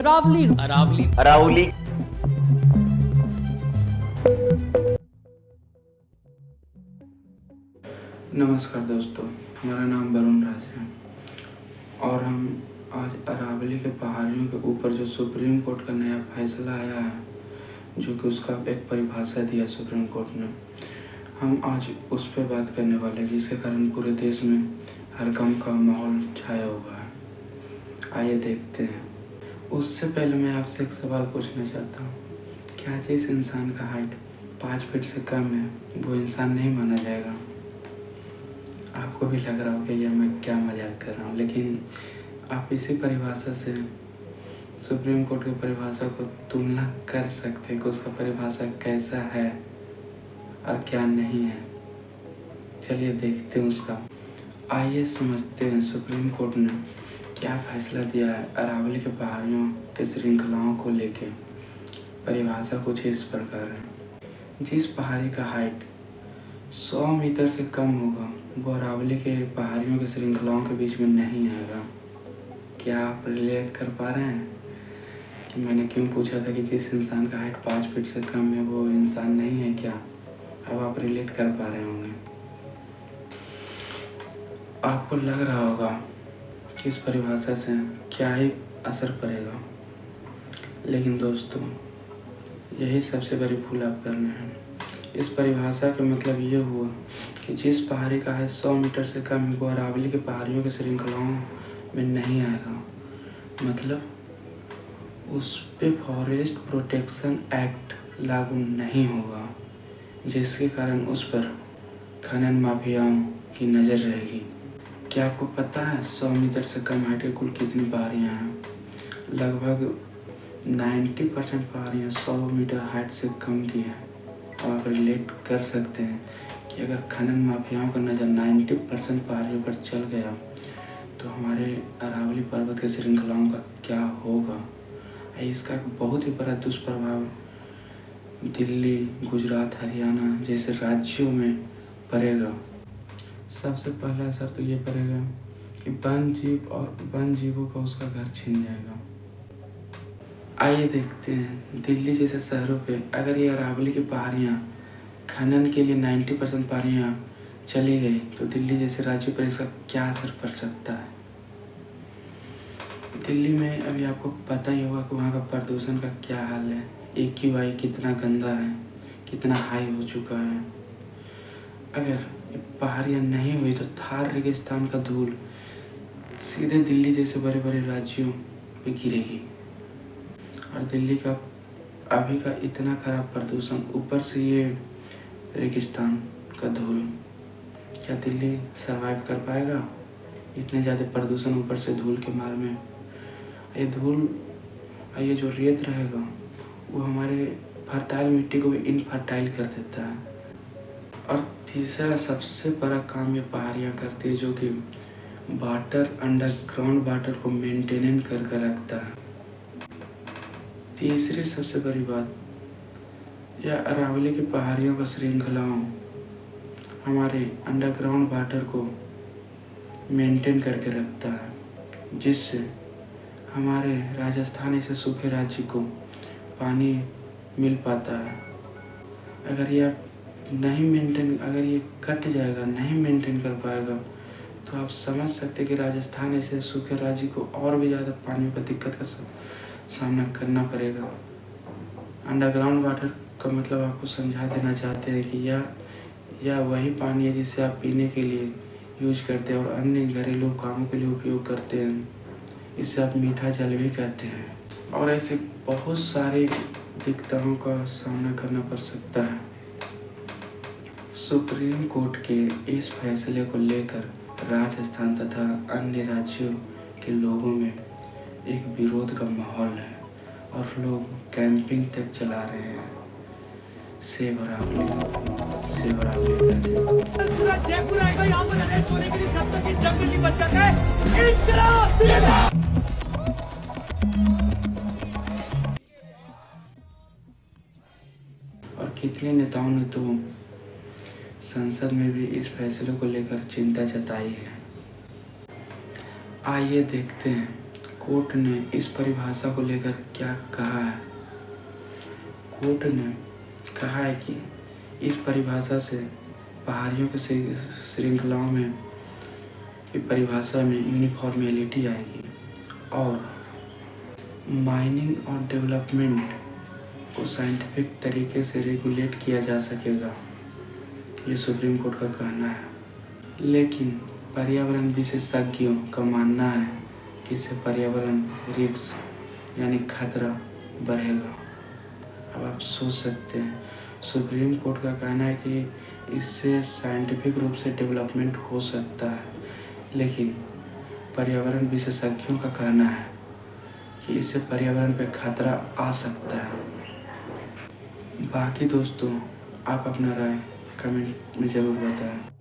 अरावली अरावली अरावली। नमस्कार दोस्तों, हमारा नाम वरुण राज है और हम आज अरावली के पहाड़ियों के ऊपर जो सुप्रीम कोर्ट का नया फैसला आया है, जो कि उसका एक परिभाषा दिया सुप्रीम कोर्ट ने, हम आज उस पर बात करने वाले हैं, जिसके कारण पूरे देश में हड़कंप का माहौल छाया हुआ है। आइए देखते हैं। उससे पहले मैं आपसे एक सवाल पूछना चाहता हूँ, क्या जिस इंसान का हाइट 5 फीट से कम है वो इंसान नहीं माना जाएगा? आपको भी लग रहा होगा यह मैं क्या मजाक कर रहा हूँ, लेकिन आप इसी परिभाषा से सुप्रीम कोर्ट की परिभाषा को तुलना कर सकते हैं कि उसका परिभाषा कैसा है और क्या नहीं है। चलिए देखते हैं उसका। आइए समझते हैं सुप्रीम कोर्ट ने क्या फैसला दिया है अरावली के पहाड़ियों के श्रृंखलाओं को लेके। परिभाषा कुछ इस प्रकार है, जिस पहाड़ी का हाइट 100 मीटर से कम होगा वो अरावली के पहाड़ियों की श्रृंखलाओं के बीच में नहीं आएगा। क्या आप रिलेट कर पा रहे हैं कि मैंने क्यों पूछा था कि जिस इंसान का हाइट 5 फीट से कम है वो इंसान नहीं है? क्या अब आप रिलेट कर पा रहे होंगे? आपको लग रहा होगा कि इस परिभाषा से क्या ही असर पड़ेगा, लेकिन दोस्तों यही सबसे बड़ी भूल आप कर रहे हैं। इस परिभाषा का मतलब ये हुआ कि जिस पहाड़ी का हाइट 100 मीटर से कम है वो अरावली के पहाड़ियों की श्रृंखलाओं में नहीं आएगा। मतलब उस पे फॉरेस्ट प्रोटेक्शन एक्ट लागू नहीं होगा, जिसके कारण उस पर खनन माफियाओं की नज़र रहेगी। क्या आपको पता है 100 मीटर से कम हाइट के कुल कितनी पहाड़ियाँ हैं? लगभग 90% पहाड़ियाँ 100 मीटर हाइट से कम की हैं। आप रिलेट कर सकते हैं कि अगर खनन माफियाओं का नज़र 90% पहाड़ियों पर चल गया तो हमारे अरावली पर्वत के श्रृंखलाओं का क्या होगा। इसका बहुत ही बड़ा दुष्प्रभाव दिल्ली, गुजरात, हरियाणा जैसे राज्यों में पड़ेगा। सबसे पहला असर तो ये पड़ेगा कि वन जीवों का उसका घर छीन जाएगा। आइए देखते हैं दिल्ली जैसे शहरों पे अगर ये अरावली की पहाड़ियाँ खनन के लिए 90% पहाड़ियाँ चली गई तो दिल्ली जैसे राज्य पर इसका क्या असर पड़ सकता है। दिल्ली में अभी आपको पता ही होगा कि वहाँ का प्रदूषण का क्या हाल है। AQI कितना गंदा है, कितना हाई हो चुका है। अगर पहाड़ियाँ नहीं हुई तो थार रेगिस्तान का धूल सीधे दिल्ली जैसे बड़े बड़े राज्यों पे गिरेगी और दिल्ली का अभी का इतना खराब प्रदूषण, ऊपर से ये रेगिस्तान का धूल, क्या दिल्ली सरवाइव कर पाएगा? इतने ज़्यादा प्रदूषण, ऊपर से धूल के मार में ये धूल, ये जो रेत रहेगा वो हमारे फर्टाइल मिट्टी को भी इनफर्टाइल कर देता है। और तीसरा सबसे बड़ा काम ये पहाड़ियाँ करती है, जो कि वाटर, अंडरग्राउंड वाटर को मेंटेन करके रखता है। तीसरी सबसे बड़ी बात, यह अरावली की पहाड़ियों का श्रृंखलाओं हमारे अंडरग्राउंड वाटर को मेंटेन करके रखता है, जिससे हमारे राजस्थान ऐसे सूखे राज्य को पानी मिल पाता है। अगर यह अगर ये कट जाएगा, नहीं मेंटेन कर पाएगा तो आप समझ सकते हैं कि राजस्थान ऐसे सूखे राज्य को और भी ज़्यादा पानी पर दिक्कत का सामना करना पड़ेगा। अंडरग्राउंड वाटर का मतलब आपको समझा देना चाहते हैं कि यह वही पानी है जिसे आप पीने के लिए यूज करते हैं और अन्य घरेलू कामों के लिए उपयोग करते हैं। इसे आप मीठा जल भी कहते हैं और ऐसे बहुत सारी दिक्कतों का सामना करना पड़ सकता है। सुप्रीम कोर्ट के इस फैसले को लेकर राजस्थान तथा अन्य राज्यों के लोगों में एक विरोध का माहौल है और लोग कैंपिंग तक चला रहे हैं। सेव अरावली, सेव अरावली करके। पूरा जयपुर आएगा यहाँ पर अरेस्ट होने के लिए जब तक ये जंगल नहीं बच जाता है। इंकलाब! और कितने नेताओं ने तो संसद में भी इस फैसले को लेकर चिंता जताई है। आइए देखते हैं कोर्ट ने इस परिभाषा को लेकर क्या कहा है। कोर्ट ने कहा है कि इस परिभाषा से पहाड़ियों की श्रृंखलाओं में की परिभाषा में यूनिफॉर्मेलिटी आएगी और माइनिंग और डेवलपमेंट को साइंटिफिक तरीके से रेगुलेट किया जा सकेगा, ये सुप्रीम कोर्ट का कहना है। लेकिन पर्यावरण विशेषज्ञों का मानना है कि इससे पर्यावरण रिस्क यानी खतरा बढ़ेगा। अब आप सोच सकते हैं, सुप्रीम कोर्ट का कहना है कि इससे साइंटिफिक रूप से डेवलपमेंट हो सकता है, लेकिन पर्यावरण विशेषज्ञों का कहना है कि इससे पर्यावरण पे खतरा आ सकता है। बाकी दोस्तों, आप अपना राय कमेंट में ज़रूर बताएं।